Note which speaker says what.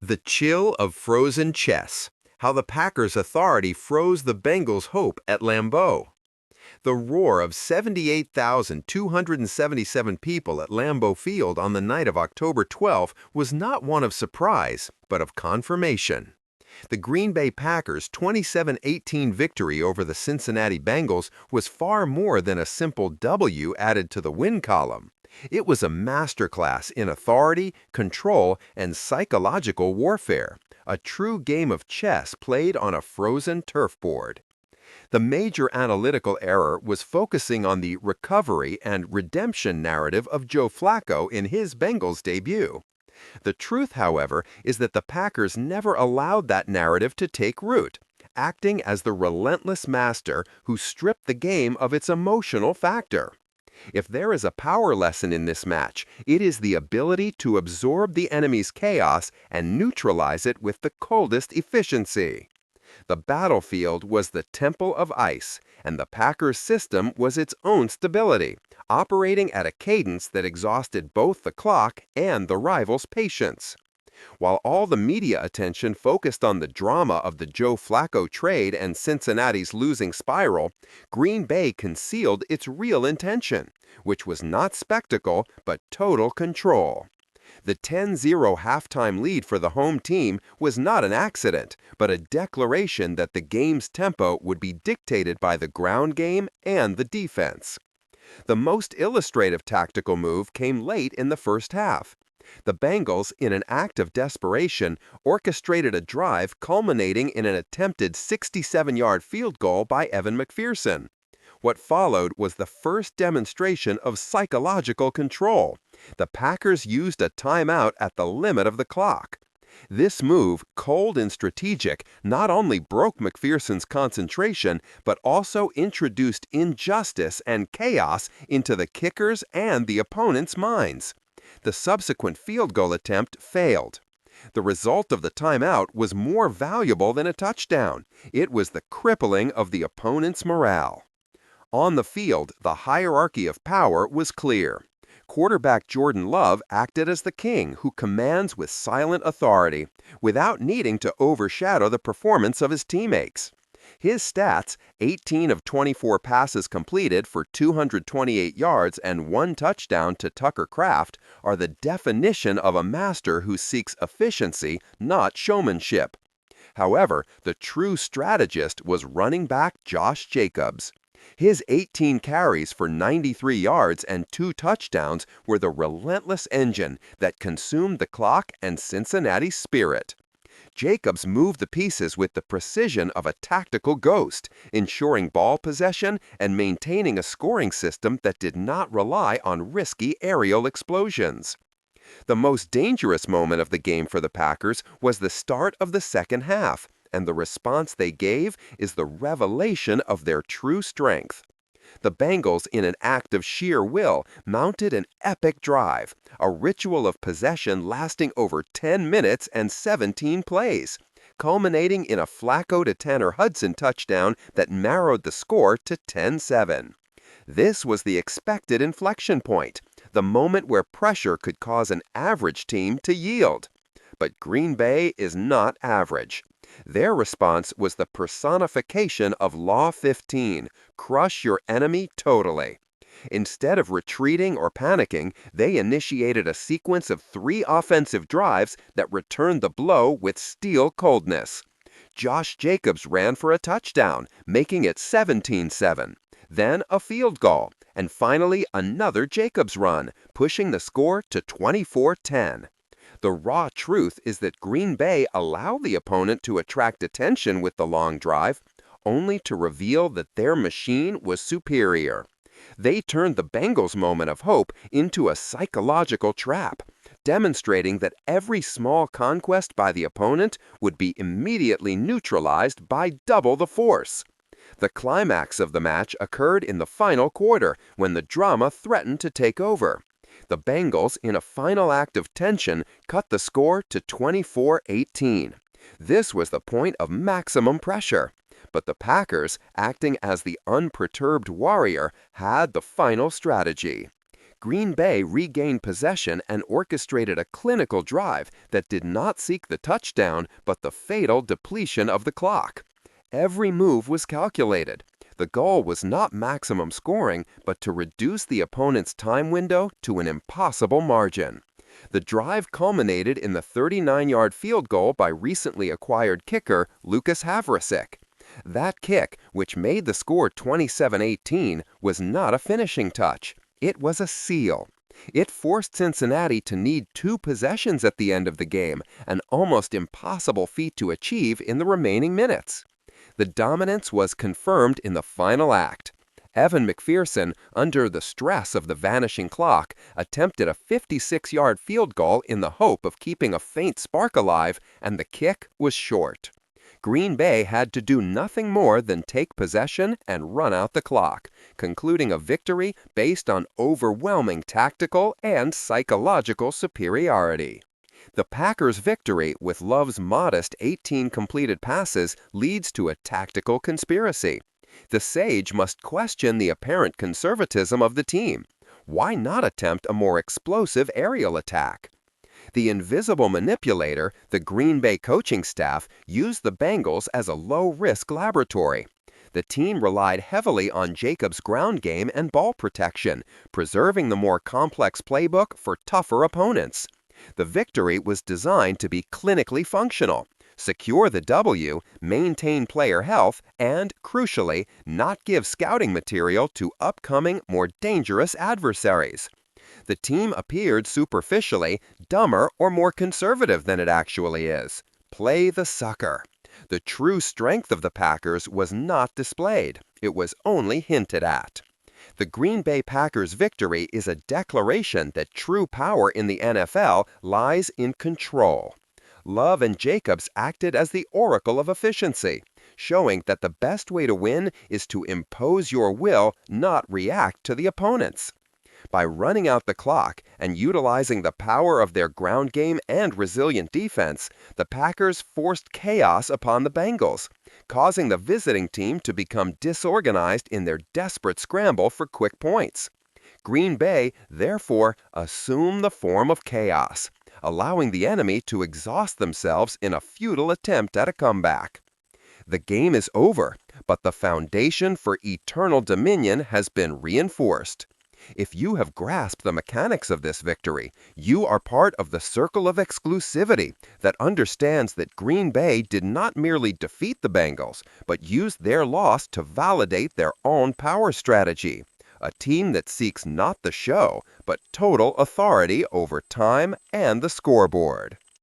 Speaker 1: The chill of frozen chess. How the Packers' authority froze the Bengals' hope at Lambeau. The roar of 78,277 people at Lambeau Field on the night of October 12 was not one of surprise, but of confirmation. The Green Bay Packers' 27-18 victory over the Cincinnati Bengals was far more than a simple W added to the win column. It was a masterclass in authority, control, and psychological warfare, a true game of chess played on a frozen turf board. The major analytical error was focusing on the recovery and redemption narrative of Joe Flacco in his Bengals debut. The truth, however, is that the Packers never allowed that narrative to take root, acting as the relentless master who stripped the game of its emotional factor. If there is a power lesson in this match, it is the ability to absorb the enemy's chaos and neutralize it with the coldest efficiency. The battlefield was the temple of ice, and the Packers' system was its own stability, operating at a cadence that exhausted both the clock and the rival's patience. While all the media attention focused on the drama of the Joe Flacco trade and Cincinnati's losing spiral, Green Bay concealed its real intention, which was not spectacle but total control. The 10-0 halftime lead for the home team was not an accident, but a declaration that the game's tempo would be dictated by the ground game and the defense. The most illustrative tactical move came late in the first half. The Bengals, in an act of desperation, orchestrated a drive culminating in an attempted 67-yard field goal by Evan McPherson. What followed was the first demonstration of psychological control. The Packers used a timeout at the limit of the clock. This move, cold and strategic, not only broke McPherson's concentration, but also introduced injustice and chaos into the kickers and the opponent's minds. The subsequent field goal attempt failed. The result of the timeout was more valuable than a touchdown. It was the crippling of the opponent's morale. On the field, the hierarchy of power was clear. Quarterback Jordan Love acted as the king who commands with silent authority, without needing to overshadow the performance of his teammates. His stats, 18 of 24 passes completed for 228 yards and 1 touchdown to Tucker Kraft, are the definition of a master who seeks efficiency, not showmanship. However, the true strategist was running back Josh Jacobs. His 18 carries for 93 yards and 2 touchdowns were the relentless engine that consumed the clock and Cincinnati's spirit. Jacobs moved the pieces with the precision of a tactical ghost, ensuring ball possession and maintaining a scoring system that did not rely on risky aerial explosions. The most dangerous moment of the game for the Packers was the start of the second half, and the response they gave is the revelation of their true strength. The Bengals, in an act of sheer will, mounted an epic drive, a ritual of possession lasting over 10 minutes and 17 plays, culminating in a Flacco to Tanner Hudson touchdown that narrowed the score to 10-7. This was the expected inflection point, the moment where pressure could cause an average team to yield. But Green Bay is not average. Their response was the personification of Law 15, crush your enemy totally. Instead of retreating or panicking, they initiated a sequence of 3 offensive drives that returned the blow with steel coldness. Josh Jacobs ran for a touchdown, making it 17-7. Then a field goal, and finally another Jacobs run, pushing the score to 24-10. The raw truth is that Green Bay allowed the opponent to attract attention with the long drive, only to reveal that their machine was superior. They turned the Bengals' moment of hope into a psychological trap, demonstrating that every small conquest by the opponent would be immediately neutralized by double the force. The climax of the match occurred in the final quarter, when the drama threatened to take over. The Bengals, in a final act of tension, cut the score to 24-18. This was the point of maximum pressure. But the Packers, acting as the unperturbed warrior, had the final strategy. Green Bay regained possession and orchestrated a clinical drive that did not seek the touchdown but the fatal depletion of the clock. Every move was calculated. The goal was not maximum scoring, but to reduce the opponent's time window to an impossible margin. The drive culminated in the 39-yard field goal by recently acquired kicker Lucas Havrasik. That kick, which made the score 27-18, was not a finishing touch. It was a seal. It forced Cincinnati to need 2 possessions at the end of the game, an almost impossible feat to achieve in the remaining minutes. The dominance was confirmed in the final act. Evan McPherson, under the stress of the vanishing clock, attempted a 56-yard field goal in the hope of keeping a faint spark alive, and the kick was short. Green Bay had to do nothing more than take possession and run out the clock, concluding a victory based on overwhelming tactical and psychological superiority. The Packers' victory with Love's modest 18 completed passes leads to a tactical conspiracy. The sage must question the apparent conservatism of the team. Why not attempt a more explosive aerial attack? The invisible manipulator, the Green Bay coaching staff, used the Bengals as a low-risk laboratory. The team relied heavily on Jacobs' ground game and ball protection, preserving the more complex playbook for tougher opponents. The victory was designed to be clinically functional, secure the W, maintain player health, and, crucially, not give scouting material to upcoming, more dangerous adversaries. The team appeared superficially dumber or more conservative than it actually is. Play the sucker. The true strength of the Packers was not displayed. It was only hinted at. The Green Bay Packers' victory is a declaration that true power in the NFL lies in control. Love and Jacobs acted as the oracle of efficiency, showing that the best way to win is to impose your will, not react to the opponents. By running out the clock and utilizing the power of their ground game and resilient defense, the Packers forced chaos upon the Bengals, causing the visiting team to become disorganized in their desperate scramble for quick points. Green Bay, therefore, assumed the form of chaos, allowing the enemy to exhaust themselves in a futile attempt at a comeback. The game is over, but the foundation for eternal dominion has been reinforced. If you have grasped the mechanics of this victory, you are part of the circle of exclusivity that understands that Green Bay did not merely defeat the Bengals, but used their loss to validate their own power strategy. A team that seeks not the show, but total authority over time and the scoreboard.